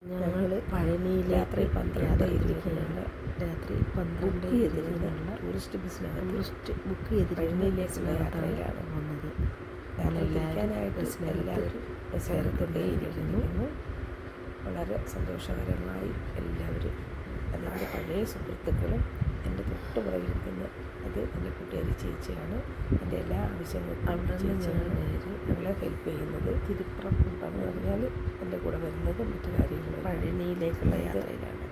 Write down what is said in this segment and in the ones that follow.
ഞങ്ങൾ പഴനിയിലേക്ക് രാത്രി 12 tourist book ചെയ്തിരിക്കുന്ന യാത്രയിലാണ് വന്നത്. എല്ലാവരും ബസ്സിലേറിക്കൊണ്ടേയിരിക്കുന്നു. വളരെ സന്തോഷകരമായി എല്ലാവരും, അതെൻ്റെ പഴയ സുഹൃത്തുക്കളും എൻ്റെ തൊട്ട് പുറകിലിരിക്കുന്ന അത് എൻ്റെ കൂട്ടുകാരി ചേച്ചിയാണ്. എൻ്റെ എല്ലാ ആവശ്യങ്ങൾക്കും അവിടെ ചേച്ചിയാണ് ഞങ്ങളെ ഹെൽപ്പ് ചെയ്യുന്നത്. തിരുപ്പുറപ്പെട്ടാന്ന് പറഞ്ഞാൽ എൻ്റെ കൂടെ വരുന്നത് മറ്റു കാര്യങ്ങൾ പഴനിയിലേക്കുള്ള യാത്രയിലാണ്.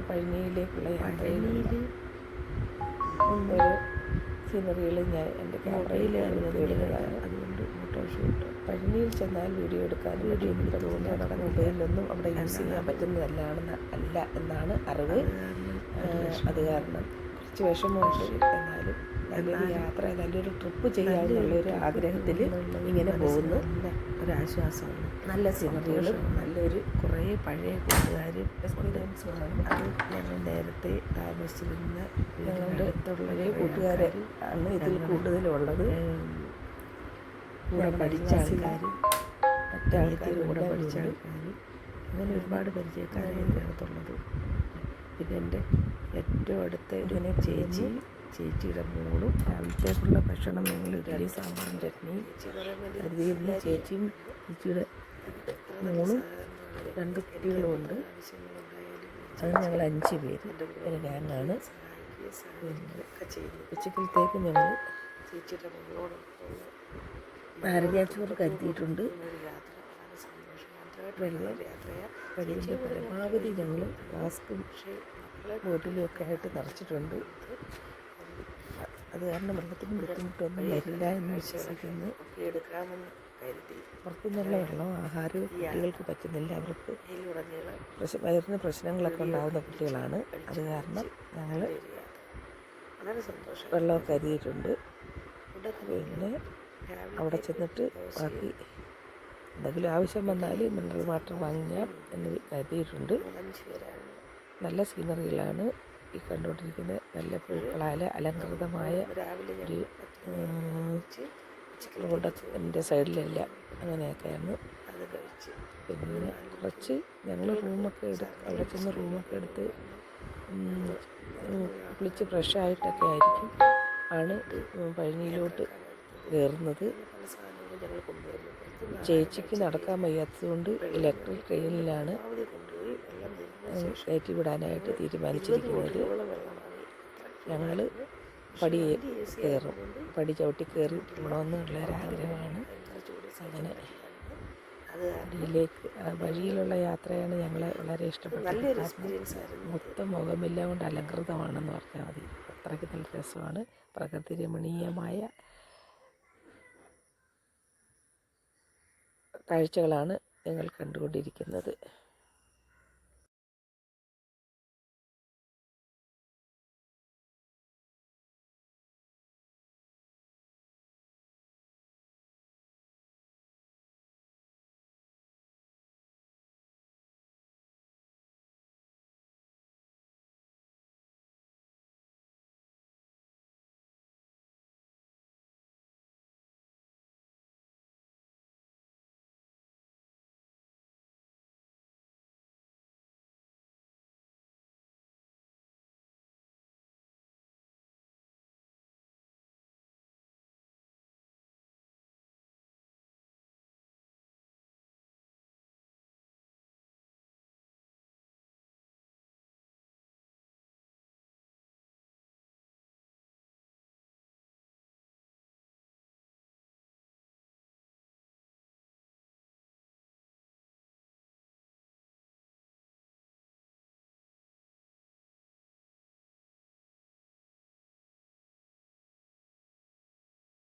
പഴനിയിലേക്കുള്ള യാത്രയിൽ ഓരോ സീനറികൾ ഞാൻ എൻ്റെ ക്യാമറയിലാണ് എടുത്തതാണ്. അതുകൊണ്ട് ഫോട്ടോ ഷൂട്ട് പഴനിയിൽ ചെന്നാൽ വീഡിയോ എടുക്കാൻ തോന്നുന്ന മൊബൈലൊന്നും അവിടെ യൂസ് ചെയ്യാൻ പറ്റുന്നതല്ല എന്നാണ് അറിവ്. അത് കാരണം കുറച്ച് വിഷമമുണ്ട്. എന്നാലും നല്ലൊരു യാത്ര, നല്ലൊരു ട്രിപ്പ് ചെയ്യാമെന്നുള്ളൊരു ആഗ്രഹത്തിൽ ഇങ്ങനെ പോകുന്നു. ഒരാശ്വാസമാണ്. നല്ല സീനറികളും നല്ലൊരു കുറേ പഴയ കൂട്ടുകാരും എക്സ്പീരിയൻസുമാണ്. അത് ഞങ്ങൾ നേരത്തെ താമസിച്ചിരുന്ന ഞങ്ങളുടെ പഴയ കൂട്ടുകാരെ ആണ് ഇതിൽ കൂടുതലുള്ളത്. കൂടെ പഠിച്ച ആൾക്കാരും മറ്റാൾക്കാരും കൂടെ പഠിച്ച ആൾക്കാരും അങ്ങനെ ഒരുപാട് പരിചയക്കാരാണ് ഇതിനകത്തുള്ളത്. പിന്നെ എൻ്റെ ഏറ്റവും അടുത്ത ഇതിനെ ചേച്ചിയുടെ മോളും രാവിലത്തേക്കുള്ള ഭക്ഷണം ഞങ്ങൾ ഇഡ്ഡലി സാമ്പാറും ചട്നിയും കരുതിയിരുന്ന ചേച്ചിയും ചേച്ചിയുടെ മോളും 2 കുട്ടികളുമുണ്ട്. അത് ഞങ്ങൾ 5 പേര് ഒരു ഗാങ്ങാണ്. ഉച്ചക്കലത്തേക്ക് ഞങ്ങൾ ചേച്ചിയുടെ മോളോട് നാരങ്ങാച്ചോറ് കരുതിയിട്ടുണ്ട്. വെള്ളം കഴിയുന്ന പരമാവധി ഞങ്ങൾ ഫ്ലാസ്കും ബോട്ടിലും ഒക്കെ ആയിട്ട് നിറച്ചിട്ടുണ്ട്. അത് കാരണം വെള്ളത്തിന് ബുദ്ധിമുട്ടൊന്നും വരില്ല എന്ന് വിശ്വസിക്കുന്നു. പുറത്തുനിന്നുള്ള വെള്ളവും ആഹാരവും കുട്ടികൾക്ക് പറ്റുന്നില്ല. അവർക്ക് വയറിന് പ്രശ്നങ്ങളൊക്കെ ഉണ്ടാകുന്ന കുട്ടികളാണ്. അത് കാരണം ഞങ്ങൾ വെള്ളമൊക്കെ കരുതിയിട്ടുണ്ട്. പിന്നെ അവിടെ ചെന്നിട്ട് ബാക്കി എന്തെങ്കിലും ആവശ്യം വന്നാൽ മിനറൽ വാട്ടർ വാങ്ങിയാൽ എന്ന് കരുതിയിട്ടുണ്ട്. നല്ല സീനറികളാണ് ഈ കണ്ടുകൊണ്ടിരിക്കുന്നത്. നല്ല പൂക്കളാൽ അലങ്കൃതമായ ഒരു റോഡ് എൻ്റെ സൈഡിലെല്ലാം അങ്ങനെയൊക്കെയാണ്. പിന്നെ കുറച്ച് ഞങ്ങൾ അവിടെ ചെന്ന് റൂമൊക്കെ എടുത്ത് കുളിച്ച് ഫ്രഷായിട്ടൊക്കെ ആണ് പഴനിയിലോട്ട് കയറുന്നത്. ചേച്ചിക്ക് നടക്കാൻ വയ്യാത്തതുകൊണ്ട് ഇലക്ട്രിക് ട്രെയിനിലാണ് കയറ്റി വിടാനായിട്ട് തീരുമാനിച്ചിരിക്കുന്നത്. ഞങ്ങൾ പടി ചവിട്ടി കയറി പോകണമെന്നുള്ള ഒരാഗ്രഹമാണ്. അങ്ങനെ വഴിയിലുള്ള യാത്രയാണ് ഞങ്ങളെ വളരെ ഇഷ്ടപ്പെട്ടത്. മൊത്തം മുഖമെല്ലാം കൊണ്ട് അലങ്കൃതമാണെന്ന് പറഞ്ഞാൽ മതി. അത്രയ്ക്ക് നല്ല രസമാണ്. പ്രകൃതി രമണീയമായ കാഴ്ചകളാണ് ഞങ്ങൾ കണ്ടുകൊണ്ടിരിക്കുന്നത്.